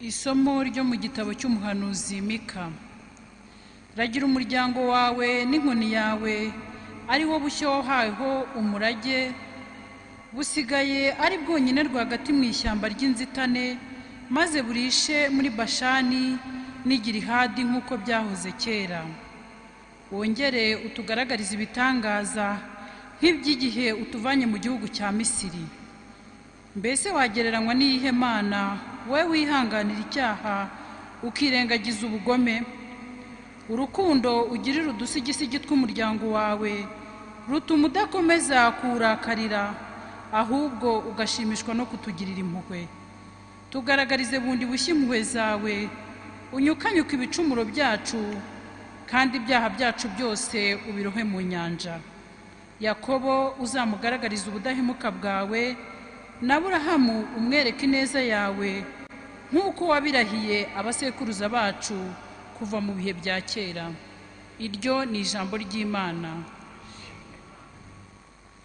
Isomo ryo mu gitabo cy'umuhanuzi Mika. Ragira umuryango wawe n'inkoni yawe ari wo bushyo wahaweho umurage, busigaye ari bwonyine rwagati mu ishyamba ry'inzitane, maze burishe muri Bashani n'i Gilihadi nk'uko byahoze kera. Wongere utugaragarize ibitangaza nk'iby'igihe utuvanye mu gihugu cya Misiri. Mbese wagereranywa n'iyihe Mana, wowe wihanganira icyaha ukirengagiza ubugome? Urukundo ugirira udusigisigi tw'umuryango wawe rutuma udakomeza kuwurakarira, ahubwo ugashimishwa no kutugirira impuhwe. Tugaragarize bundi bushya impuhwe zawe, unyukanyuka ibicumuro byacu, kandi ibyaha byacu byose ubirohe mu nyanja. Yakobo uzamugaragariza ubudahemuka bwawe, na Aburahamu umwereke ineza yawe, nk'uko wabirahiye abasekuruza bacu kuva mu bihe bya kera. Iryo ni ijambo ry'Imana.